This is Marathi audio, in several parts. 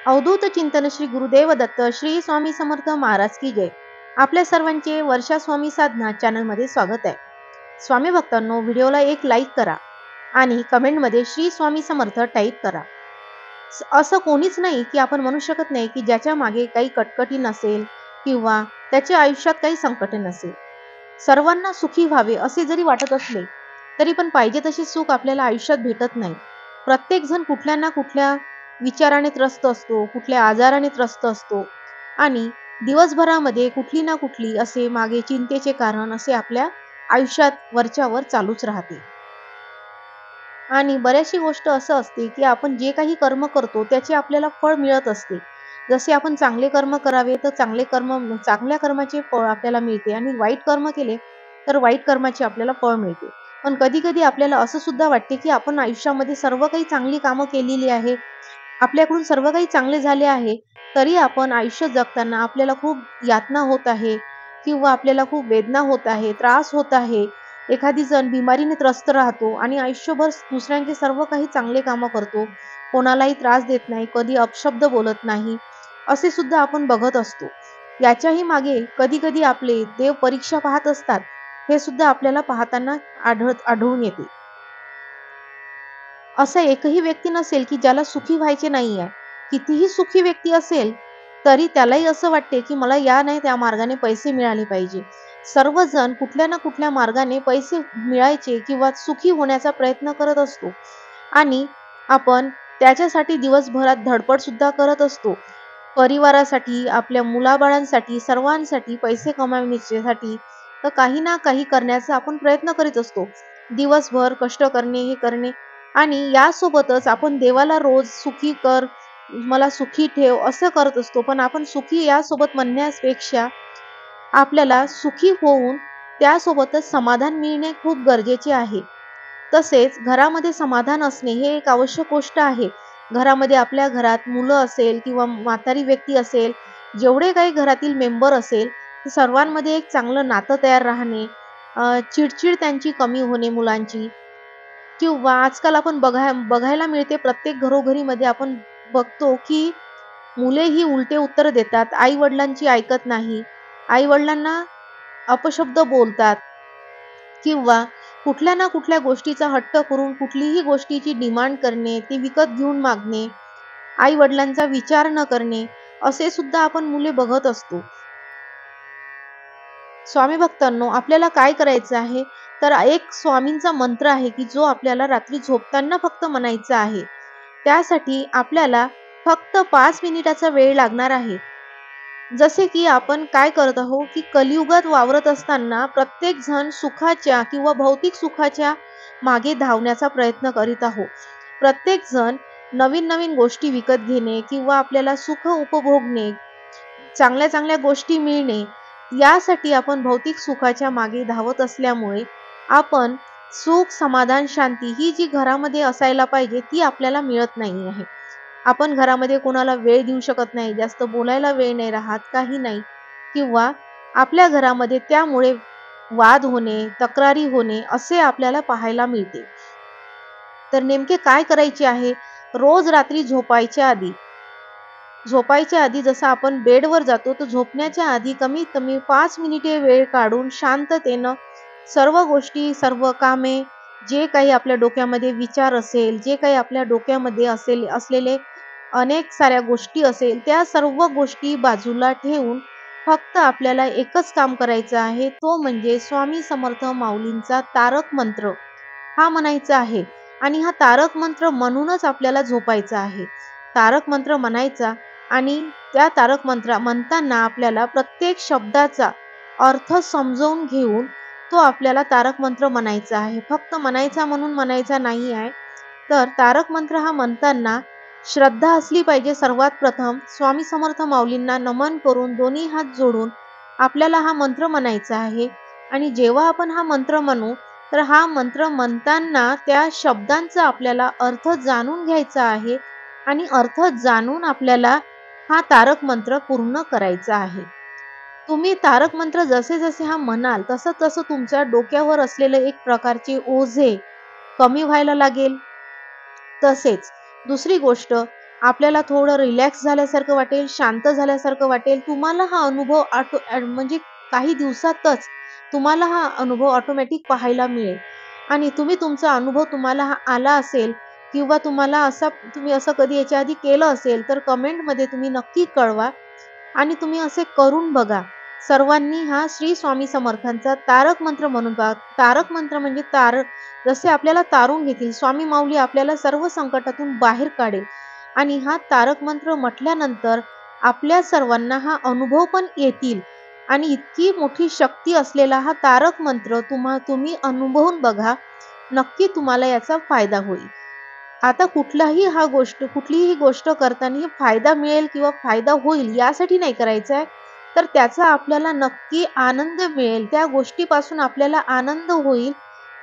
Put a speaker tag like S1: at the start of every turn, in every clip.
S1: अवधूत चिंतन श्री गुरुदेव दत्त श्री स्वामी समर्थ महाराज की जय। आपल्या सर्वांचे वर्षा स्वामी साधना चॅनल मध्ये स्वागत आहे। स्वामी भक्तांनो, व्हिडिओला एक लाईक करा आणि कमेंट मध्ये श्री स्वामी समर्थ टाईप करा। असं कोणीच नाही की आपण म्हणू शकत नाही की ज्याच्या मागे काही कटकटी नसेल किंवा त्याच्या आयुष्यात काही संकट नसेल। सर्वांना सुखी व्हावे असे जरी वाटत असले तरी पण पाहिजे तसे सुख आपल्याला आयुष्यात भेटत नाही। प्रत्येक जण कुठल्या ना कुठल्या विचाराने त्रस्त असतो, कुठल्या आजाराने त्रस्त असतो आणि दिवसभरामध्ये कुठली ना कुठली असे मागे चिंतेचे कारण असे आपल्या आयुष्यात वरच्यावर चालूच राहते। आणि बऱ्याचशी गोष्ट असं असते की आपण जे काही कर्म करतो त्याचे आपल्याला फळ मिळत असते। जसे आपण चांगले कर्म करावे तर चांगल्या कर्माचे फळ आपल्याला मिळते आणि वाईट कर्म केले तर वाईट कर्माचे आपल्याला फळ मिळते। पण कधी कधी आपल्याला असं सुद्धा वाटते की आपण आयुष्यामध्ये सर्व काही चांगली कामं केलेली आहे, आपल्याकडून सर्व काही चांगले झाले आहे, तरी आपण आयुष्य जगताना आपल्याला खूप यातना होत आहे किंवा आपल्याला खूप वेदना होत आहे, त्रास होत आहे। एखादी जण बिमारीने त्रस्त राहतो आणि आयुष्यभर दुसऱ्यांचे सर्व काही चांगले कामं करतो, कोणालाही त्रास देत नाही, कधी अपशब्द बोलत नाही, असे सुद्धा आपण बघत असतो। याच्याही मागे कधी कधी आपले देव परीक्षा पाहत असतात, हे सुद्धा आपल्याला पाहताना आढळून येते। असा एकही व्यक्ती नसेल की ज्याला सुखी व्हायचे नाही आहे। कितीही सुखी व्यक्ती असेल तरी त्यालाही असं वाटते की मला या नाही त्या मार्गाने पैसे मिळाले पाहिजे। सर्वजण कुठल्या ना कुठल्या मार्गाने पैसे मिळायचे किंवा सुखी होण्याचा प्रयत्न करत असतो आणि आपण त्याच्यासाठी दिवसभरात धडपड सुद्धा करत असतो। परिवारासाठी, आपल्या मुलाबाळांसाठी, सर्वांसाठी पैसे कमावण्यासाठी तर काही ना काही करण्याचा आपण प्रयत्न करीत असतो। दिवसभर कष्ट करणे, हे करणे आणि यासोबतच आपण देवाला रोज सुखी कर, मला सुखी ठेव असं करत असतो। पण आपण सुखी यासोबत म्हणण्यापेक्षा आपल्याला सुखी होऊन त्यासोबतच समाधान मिळणे खूप गरजेचे आहे। तसेच घरामध्ये समाधान असणे हे एक आवश्यक गोष्ट आहे। घरामध्ये आपल्या घरात मुलं असेल किंवा म्हातारी व्यक्ती असेल, जेवढे काही घरातील मेंबर असेल सर्वांमध्ये एक चांगलं नातं तयार राहणे, चिडचिड त्यांची कमी होणे मुलांची, किंवा आजकाल आपण बघायला मिळते प्रत्येक घरोघरीमध्ये आपण बघतो की मुले ही उलटे उत्तर देतात, आई वडिलांची ऐकत नाही, आई वडिलांना अपशब्द बोलतात किंवा कुठल्या ना कुठल्या गोष्टीचा हट्ट करून कुठलीही गोष्टीची डिमांड करणे, ती विकत घेऊन मागणे, आई वडिलांचा विचार न करणे, असे सुद्धा आपण मुले बघत असतो। स्वामी भक्तांनो, आपल्याला काय करायचं आहे तर एक स्वामींचा मंत्र आहे की जो आपल्याला रात्री झोपताना फक्त म्हणायचा आहे। त्यासाठी आपल्याला फक्त 5 मिनिटाचा वेळ लागणार आहे। जसे की आपण काय करत आहोत की कलियुगात वावरत असताना प्रत्येक जण सुखाच्या किंवा भौतिक सुखाच्या मागे धावण्याचा प्रयत्न करीत आहोत। प्रत्येक जण नवीन नवीन गोष्टी विकत घेणे किंवा आपल्याला सुख उपभोगणे, चांगल्या चांगल्या गोष्टी मिळणे, यासाठी आपण भौतिक सुखाच्या मागे धावत असल्यामुळे आपण सुख, समाधान, शांती ही जी घरामध्ये असायला पाहिजे ती आपल्याला मिळत नाही आहे। आपण घरामध्ये कोणाला वेळ देऊ शकत नाही, जास्त बोलायला वेळ नाही राहत, काही नाही, किंवा आपल्या घरामध्ये त्यामुळे वाद होणे, तक्रारी होणे असे आपल्याला पाहायला मिळते। तर नेमके काय करायचे आहे, रोज रात्री झोपायच्या आधी जसं आपण बेडवर जातो तर झोपण्याच्या आधी कमीत कमी 5 मिनिटे वेळ काढून शांततेनं सर्व गोष्टी, सर्व कामे, जे काही आपल्या डोक्यामध्ये विचार असेल, जे काही आपल्या डोक्यामध्ये असलेले अनेक साऱ्या गोष्टी असेल, त्या सर्व गोष्टी बाजूला ठेवून फक्त आपल्याला एकच काम करायचं आहे, तो म्हणजे स्वामी समर्थ माऊलींचा तारक मंत्र हा म्हणायचा आहे। आणि हा तारक मंत्र म्हणूनच आपल्याला झोपायचा आहे। तारक मंत्र म्हणायचा आणि त्या तारक मंत्र म्हणताना आपल्याला प्रत्येक शब्दाचा अर्थ समजावून घेऊन तो आपल्याला तारक मंत्र म्हणायचा आहे। फक्त म्हणायचा म्हणून म्हणायचा नाही आहे। तर तारक मंत्र हा म्हणताना श्रद्धा असली पाहिजे। सर्वात प्रथम स्वामी समर्थ माऊलींना नमन करून दोन्ही हात जोडून आपल्याला हा मंत्र म्हणायचा आहे। आणि जेव्हा आपण हा मंत्र म्हणू तर हा मंत्र म्हणताना त्या शब्दांचा आपल्याला अर्थ जाणून घ्यायचा आहे आणि अर्थ जाणून आपल्याला हा तारक मंत्र पूर्ण करायचा आहे। तुम्ही तारक मंत्र जसे जसे हा म्हणाल तसं तसं तुमच्या डोक्यावर असलेले एक प्रकारचे ओझे कमी व्हायला लागेल। तसेच दुसरी गोष्ट, आपल्याला थोडं रिलॅक्स झाल्यासारखं वाटेल, शांत झाल्यासारखं वाटेल. तुम्हाला हा अनुभव म्हणजे काही दिवसातच तुम्हाला हा अनुभव ऑटोमॅटिक पाहायला मिळेल. आणि तुमचा अनुभव तुम्हाला हा आला असेल किंवा तुम्ही असं कधी याच्या आधी केलं असेल, तर कमेंटमध्ये तुम्ही नक्की कळवा आणि तुम्ही असे करून बघा. सर्वांनी हा श्री स्वामी समर्थांचा तारक मंत्र म्हणून पहा. तारक मंत्र म्हणजे जसे आपल्याला तारून घेतील. स्वामी माऊली आपल्याला सर्व संकटातून बाहेर काढेल. आणि हा तारक मंत्र म्हटल्यानंतर आपल्या सर्वांना हा अनुभव पण येतील. आणि इतकी मोठी शक्ती असलेला हा तारक मंत्र तुम्ही अनुभवून बघा. नक्की तुम्हाला याचा फायदा होईल. आता कुठलीही गोष्ट करताना फायदा मिळेल किंवा फायदा होईल यासाठी नाही करायचं आहे, तर त्याचा आपल्याला नक्की आनंद मिळेल. त्या गोष्टीपासून आपल्याला आनंद होईल,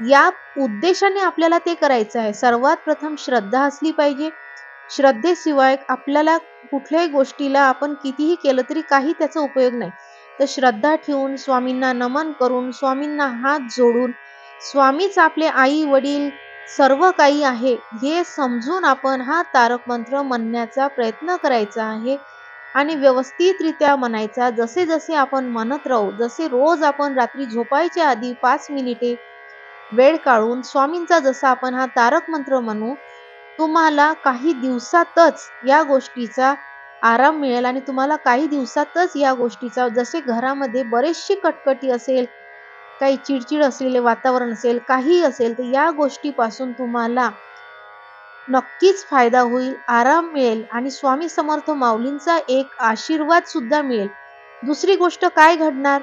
S1: या उद्देशाने आपल्याला ते करायचं आहे. सर्वात प्रथम श्रद्धा असली पाहिजे. श्रद्धेशिवाय आपल्याला कुठल्याही गोष्टीला आपण कितीही केलं तरी काही त्याचा उपयोग नाही. तर श्रद्धा ठेवून, स्वामींना नमन करून, स्वामींना हात जोडून, स्वामीच आपले आई-वडील सर्व काही आहे, हे समजून आपण हा तारक मंत्र म्हणण्याचा प्रयत्न करायचा आहे आणि व्यवस्थितरित्या म्हणायचा. जसे-जसे आपण म्हणत राहू, जसे रोज आपण रात्री झोपायच्या आधी 5 मिनिटे वेळ काढून स्वामींचा जसा आपण हा तारक मंत्र म्हणू, तुम्हाला काही दिवसातच या गोष्टीचा आराम मिळेल आणि तुम्हाला काही दिवसातच या गोष्टीचा, जसे घरामध्ये बरेचशी कटकटी असेल, काही चिडचिड असलेले वातावरण असेल, काहीही असेल, तर या गोष्टीपासून तुम्हाला नक्कीच फायदा होईल, आराम मिळेल आणि स्वामी समर्थ माऊलींचा एक आशीर्वाद सुद्धा मिळेल. दुसरी गोष्ट काय घडणार?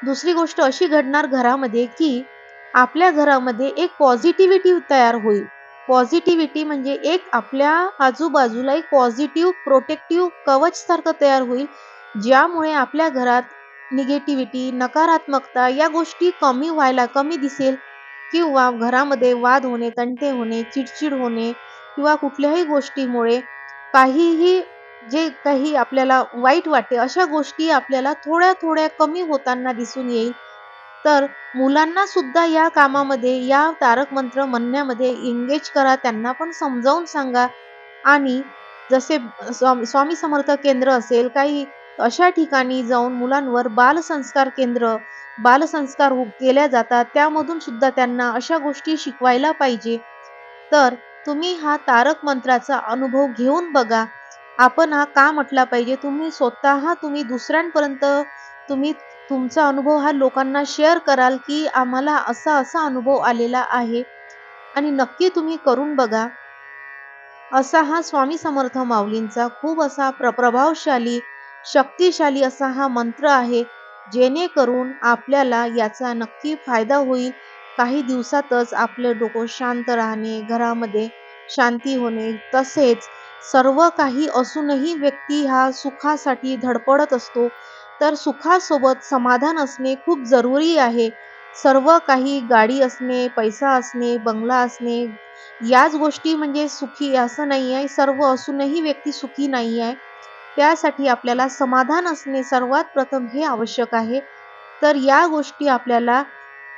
S1: दुसरी गोष्ट अशी घडणार घरामध्ये, की आपल्या घरामध्ये एक पॉझिटिव्हिटी तयार होईल. पॉझिटिव्हिटी म्हणजे एक आपल्या आजूबाजूला एक पॉझिटिव्ह प्रोटेक्टिव्ह कवच सारखं तयार होईल, ज्यामुळे आपल्या घरात निगेटिव्हिटी, नकारात्मकता या गोष्टी कमी दिसेल किंवा घरामध्ये वाद होणे, तंटे होणे, चिडचिड होणे किंवा कुठल्याही गोष्टीमुळे काहीही जे काही आपल्याला वाईट वाटते, अशा गोष्टी आपल्याला थोड्या-थोड्या कमी होताना दिसून येईल. तर मुलांना सुद्धा या कामामध्ये, या तारक मंत्र म्हणण्यामध्ये एंगेज करा. त्यांना पण समजावून सांगा आणि जसे स्वामी समर्थ केंद्र असेल, काही अशा ठिकाणी जाऊन मुलांवर बालसंस्कार केल्या जातात. त्यामधून सुद्धा त्यांना अशा गोष्टी शिकवायला पाहिजे. तर तुम्ही हा तारक मंत्राचा अनुभव घेऊन बघा. आपण हा का म्हटला पाहिजे? तुम्ही दुसऱ्यांपर्यंत तुम्ही तुमचा अनुभव हा लोकांना शेअर कराल, की आम्हाला असा अनुभव आलेला आहे आणि नक्की तुम्ही करून बघा. असा हा स्वामी समर्थ माऊलींचा खूप असा प्रभावशाली, शक्तिशाली असा हा मंत्र आहे, जेणेकरून आपल्याला याचा नक्की फायदा होईल. काही दिवसातच आपलं डोकं शांत राहणे, घरामध्ये शांती होणे, तसेच सर्व काही असूनही व्यक्ती हा सुखासाठी धडपडत असतो. तर सुखासोबत समाधान असणे खूप जरुरी आहे. सर्व काही गाडी असणे, पैसा असणे, बंगला असणे, याच गोष्टी म्हणजे सुखी असं नाही आहे. सर्व असूनही व्यक्ती सुखी नाही आहे. त्यासाठी आपल्याला समाधान असणे सर्वात प्रथम हे आवश्यक आहे. तर या गोष्टी आपल्याला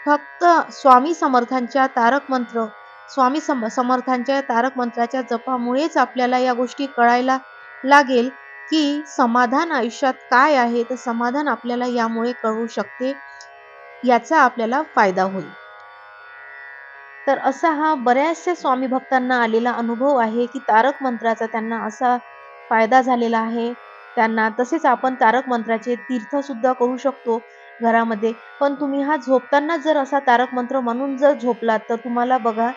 S1: फक्त समर्थांच्या तारक मंत्राच्या जपामुळेच आपल्याला या गोष्टी कळायला लागेल, की समाधान आयुष्यात काय आहे? तर समाधान आपल्याला यामुळे कळू शकते. याचा आपल्याला फायदा होईल. तर असा हा बऱ्याचशा स्वामी भक्तांना आलेला अनुभव आहे, की तारक मंत्राचा त्यांना असा फायदा झालेला आहे. तसेच आपण तारक मंत्राचे तीर्थ सुद्धा करू शकतो घरामध्ये. पण तुम्ही हा झोपताना जर असा तारक मंत्र म्हणून जर झोपलात, तर तुम्हाला बघा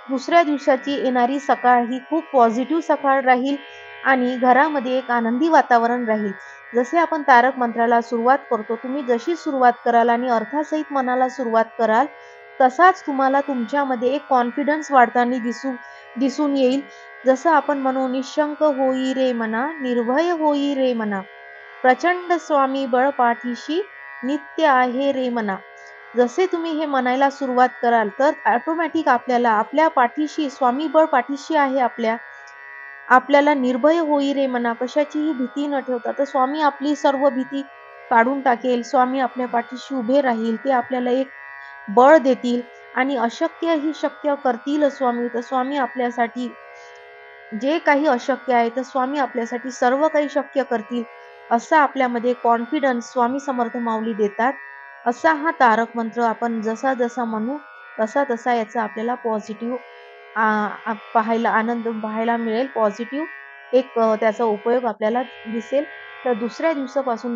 S1: दुसऱ्या दिवसाची येणारी सकाळ ही खूप पॉझिटिव्ह सकाळ राहील आणि घरामध्ये एक आनंदी वातावरण राहील. जसे आपण तारक मंत्राला सुरुवात करतो, तुम्ही जशी सुरुवात कराल आणि अर्थासहित मनाला सुरुवात कराल, तसाच तुम्हाला तुमच्यामध्ये एक कॉन्फिडन्स वाढताना दिसून येईल. जसं आपण म्हणू, निशंक होई रे मना, निर्भय होई रे मना, प्रचंड स्वामी बळ पाठीशी, नित्य आहे रे मना. जसे तुम्ही हे म्हणायला सुरुवात कराल, तर ऑटोमॅटिक आपल्याला आपल्या पाठीशी स्वामी बळ पाठीशी आहे आपल्याला निर्भय होई रे मना, कशाचीही भीती न ठेवता. तर स्वामी आपली सर्व भीती काढून टाकेल. स्वामी आपल्या पाठीशी उभे राहील. ते आपल्याला एक बळ देतील आणि अशक्य ही शक्य करतील स्वामी. तर स्वामी आपल्यासाठी जे काही अशक्य आहे तर स्वामी आपल्यासाठी सर्व काही शक्य करतील, असा आपल्यामध्ये कॉन्फिडन्स स्वामी समर्थ माऊली देतात. असा हा तारक मंत्र आपण जसा जसा म्हणू तसा तसा याचा आपल्याला पॉझिटिव्ह आनंद पाहायला मिळेल. पॉझिटिव्ह एक त्याचा उपयोग आपल्याला दिसेल. तर दुसऱ्या दिवसापासून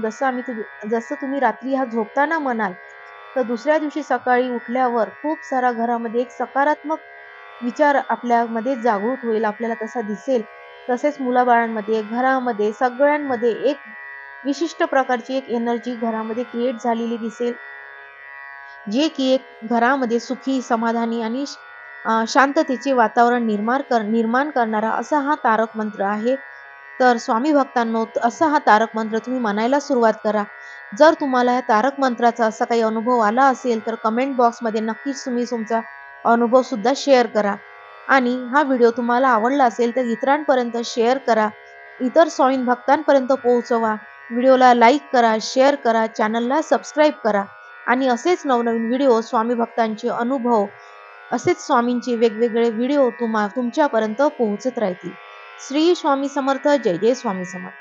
S1: जसं तुम्ही रात्री हा झोपताना म्हणाल, तर दुसऱ्या दिवशी सकाळी उठल्यावर खूप सारा घरामध्ये एक सकारात्मक विचार आपल्यामध्ये जागृत होईल, आपल्याला तसा दिसेल. तसेच मुलाबाळांमध्ये, घरामध्ये, सगळ्यांमध्ये एक विशिष्ट प्रकारची एक एनर्जी घरामध्ये क्रिएट झालेली दिसेल. जे की एक घरामध्ये सुखी, समाधानी आणि शांततेचे वातावरण निर्माण करणारा असा हा तारक मंत्र आहे. तर स्वामी भक्तांनो, असा हा तारक मंत्र तुम्ही म्हणायला सुरुवात करा. जर तुम्हाला या तारक मंत्राचा असा काही अनुभव आला असेल, तर कमेंट बॉक्समध्ये नक्कीच तुम्ही तुमचा अनुभव सुद्धा शेअर करा. आणि हा व्हिडिओ तुम्हाला आवडला असेल, तर इतरांपर्यंत शेअर करा. इतर स्वामी भक्तांपर्यंत पोहोचवा. व्हिडिओला लाईक करा, शेअर करा, चॅनलला सबस्क्राईब करा. आणि असेच नवनवीन व्हिडिओ, स्वामी भक्तांचे अनुभव, असेच स्वामींचे वेगवेगळे व्हिडिओ तुमच्यापर्यंत पोहोचत राहतील. श्री स्वामी समर्थ. जय जय स्वामी समर्थ.